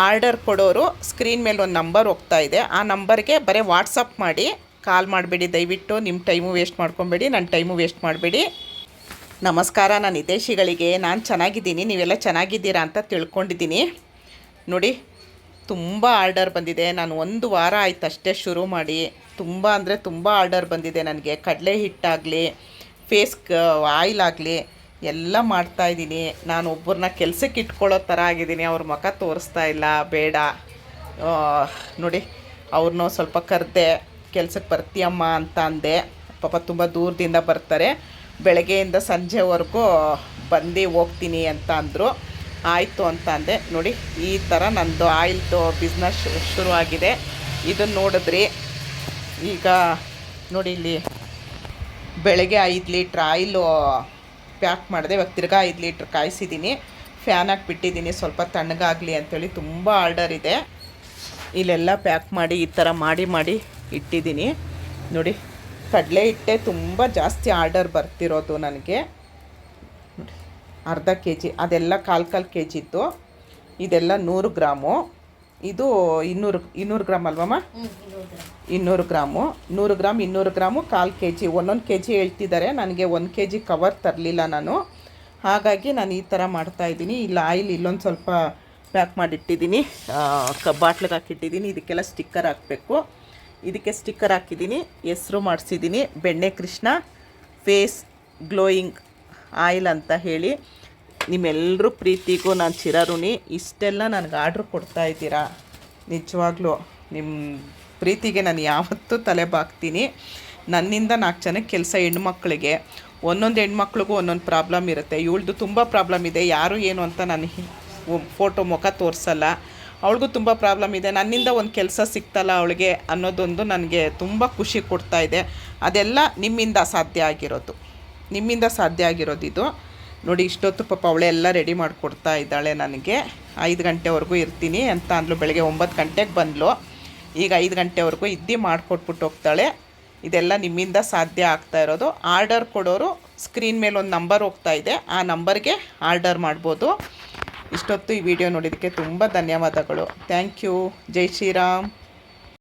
Order ಕೊಡೋರು screen ಮೇಲೆ ಒಂದು ನಂಬರ್ ಹೋಗ್ತಾ ಇದೆ, ಆ ನಂಬರ್ಗೆ ಬರೀ ವಾಟ್ಸಪ್ ಮಾಡಿ, ಕಾಲ್ ಮಾಡಬೇಡಿ ದಯವಿಟ್ಟು. ನಿಮ್ಮ ಟೈಮು ವೇಸ್ಟ್ ಮಾಡ್ಕೊಬೇಡಿ, ನನ್ನ ಟೈಮು ವೇಸ್ಟ್ ಮಾಡಬೇಡಿ. ನಮಸ್ಕಾರ, ನಾನು ಹಿತೈಷಿಗಳಿಗೆ. ನಾನು ಚೆನ್ನಾಗಿದ್ದೀನಿ, ನೀವೆಲ್ಲ ಚೆನ್ನಾಗಿದ್ದೀರಾ ಅಂತ ತಿಳ್ಕೊಂಡಿದ್ದೀನಿ. ನೋಡಿ, ತುಂಬ ಆರ್ಡರ್ ಬಂದಿದೆ. ನಾನು 1 ವಾರ ಆಯ್ತು ಅಷ್ಟೇ ಶುರು ಮಾಡಿ. ತುಂಬ ಅಂದರೆ ತುಂಬ ಆರ್ಡರ್ ಬಂದಿದೆ ನನಗೆ. ಕಡಲೆ ಹಿಟ್ಟಾಗಲಿ, ಫೇಸ್ ಆಯಿಲ್ ಆಗಲಿ ಎಲ್ಲ ಮಾಡ್ತಾಯಿದ್ದೀನಿ. ನಾನು ಒಬ್ಬರನ್ನ ಕೆಲಸಕ್ಕೆ ಇಟ್ಕೊಳ್ಳೋ ಥರ ಆಗಿದ್ದೀನಿ. ಅವ್ರ ಮುಖ ತೋರಿಸ್ತಾ ಇಲ್ಲ, ಬೇಡ ನೋಡಿ. ಅವ್ರನ್ನೂ ಸ್ವಲ್ಪ ಕರೆದೆ, ಕೆಲಸಕ್ಕೆ ಬರ್ತೀಯಮ್ಮ ಅಂತ ಅಂದೆ. ಪಾಪ ತುಂಬ ದೂರದಿಂದ ಬರ್ತಾರೆ, ಬೆಳಗ್ಗೆಯಿಂದ ಸಂಜೆವರೆಗೂ ಬಂದು ಹೋಗ್ತೀನಿ ಅಂತ ಅಂದರು. ಆಯಿತು ಅಂತ ಅಂದೆ. ನೋಡಿ, ಈ ಥರ ನನ್ನದು ಆಯಿಲ್ದು ಬಿಸ್ನೆಸ್ ಶುರುವಾಗಿದೆ. ಇದನ್ನು ನೋಡಿದ್ರಿ. ಈಗ ನೋಡಿ, ಇಲ್ಲಿ ಬೆಳಗ್ಗೆ 5 ಲೀಟ್ರ್ ಆಯಿಲು ಪ್ಯಾಕ್ ಮಾಡಿದೆ. ಇವಾಗ ತಿರ್ಗಾ 5 ಲೀಟ್ರ್ ಕಾಯಿಸಿದ್ದೀನಿ, ಫ್ಯಾನ್ ಹಾಕಿಬಿಟ್ಟಿದ್ದೀನಿ ಸ್ವಲ್ಪ ತಣ್ಣಗಾಗಲಿ ಅಂಥೇಳಿ. ತುಂಬ ಆರ್ಡರ್ ಇದೆ. ಇಲ್ಲೆಲ್ಲ ಪ್ಯಾಕ್ ಮಾಡಿ ಈ ಥರ ಮಾಡಿ ಇಟ್ಟಿದ್ದೀನಿ. ನೋಡಿ, ಕಡಲೆ ಹಿಟ್ಟೆ ತುಂಬ ಜಾಸ್ತಿ ಆರ್ಡರ್ ಬರ್ತಿರೋದು ನನಗೆ. ನೋಡಿ, ಅರ್ಧ kg, ಅದೆಲ್ಲ ಕಾಲು kg ಇತ್ತು. ಇದೆಲ್ಲ 100 ಗ್ರಾಮು. ಇದು 200 ಗ್ರಾಮ್ ಅಲ್ವಮ್ಮ? 200 ಗ್ರಾಮು. 100 ಗ್ರಾಮ್ 200 ಗ್ರಾಮು, ಕಾಲು kg. 1 kg ಹೇಳ್ತಿದ್ದಾರೆ. ನನಗೆ 1 kg ಕವರ್ ತರಲಿಲ್ಲ ನಾನು, ಹಾಗಾಗಿ ನಾನು ಈ ಥರ ಮಾಡ್ತಾಯಿದ್ದೀನಿ. ಇಲ್ಲ ಆಯಿಲ್ ಇಲ್ಲೊಂದು ಸ್ವಲ್ಪ ಪ್ಯಾಕ್ ಮಾಡಿಟ್ಟಿದ್ದೀನಿ, ಬಾಟ್ಲಿಗೆ ಹಾಕಿಟ್ಟಿದ್ದೀನಿ. ಇದಕ್ಕೆಲ್ಲ ಸ್ಟಿಕ್ಕರ್ ಹಾಕಬೇಕು. ಇದಕ್ಕೆ ಸ್ಟಿಕ್ಕರ್ ಹಾಕಿದ್ದೀನಿ, ಹೆಸರು ಮಾಡಿಸಿದ್ದೀನಿ, ಬೆಣ್ಣೆ ಕೃಷ್ಣ ಫೇಸ್ ಗ್ಲೋಯಿಂಗ್ ಆಯಿಲ್ ಅಂತ ಹೇಳಿ. ನಿಮ್ಮೆಲ್ಲರೂ ಪ್ರೀತಿಗೂ ನಾನು ಚಿರಋಣಿ. ಇಷ್ಟೆಲ್ಲ ನನಗೆ ಆರ್ಡ್ರ್ ಕೊಡ್ತಾಯಿದ್ದೀರಾ, ನಿಜವಾಗ್ಲೂ ನಿಮ್ಮ ಪ್ರೀತಿಗೆ ನಾನು ಯಾವತ್ತೂ ತಲೆ ಬಾಗ್ತೀನಿ. ನನ್ನಿಂದ 4 ಜನಕ್ಕೆ ಕೆಲಸ. ಹೆಣ್ಮಕ್ಳಿಗೆ ಒಂದೊಂದು ಹೆಣ್ಮಕ್ಳಿಗೂ ಒಂದೊಂದು ಪ್ರಾಬ್ಲಮ್ ಇರುತ್ತೆ. ಇವಳ್ದು ತುಂಬ ಪ್ರಾಬ್ಲಮ್ ಇದೆ, ಯಾರು ಏನು ಅಂತ ನಾನು ಫೋಟೋ ಮುಖ ತೋರಿಸಲ್ಲ. ಅವಳಿಗೂ ತುಂಬ ಪ್ರಾಬ್ಲಮ್ ಇದೆ. ನನ್ನಿಂದ ಒಂದು ಕೆಲಸ ಸಿಗ್ತಲ್ಲ ಅವಳಿಗೆ ಅನ್ನೋದೊಂದು ನನಗೆ ತುಂಬ ಖುಷಿ ಕೊಡ್ತಾಯಿದೆ. ಅದೆಲ್ಲ ನಿಮ್ಮಿಂದ ಸಾಧ್ಯ ಆಗಿರೋದು ಇದು. ನೋಡಿ, ಇಷ್ಟೊತ್ತು ಪಾಪ ಅವಳೆಲ್ಲ ರೆಡಿ ಮಾಡಿಕೊಡ್ತಾ ಇದ್ದಾಳೆ ನನಗೆ. 5 ಗಂಟೆವರೆಗೂ ಇರ್ತೀನಿ ಅಂತ ಅಂದ್ಲು. ಬೆಳಗ್ಗೆ 9 ಗಂಟೆಗೆ ಬಂದಳು. ಈಗ 5 ಗಂಟೆವರೆಗೂ ಇದ್ದು ಮಾಡಿಕೊಟ್ಬಿಟ್ಟು ಹೋಗ್ತಾಳೆ. ಇದೆಲ್ಲ ನಿಮ್ಮಿಂದ ಸಾಧ್ಯ ಆಗ್ತಾ ಇರೋದು. ಆರ್ಡರ್ ಕೊಡೋರು ಸ್ಕ್ರೀನ್ ಮೇಲೆ ಒಂದು ನಂಬರ್ ಹೋಗ್ತಾ ಇದೆ, ಆ ನಂಬರ್ಗೆ ಆರ್ಡರ್ ಮಾಡ್ಬೋದು. ಇಷ್ಟೊತ್ತು ಈ ವಿಡಿಯೋ ನೋಡಿದ್ದಕ್ಕೆ ತುಂಬ ಧನ್ಯವಾದಗಳು. Thank you. ಜೈ ಶ್ರೀರಾಮ್.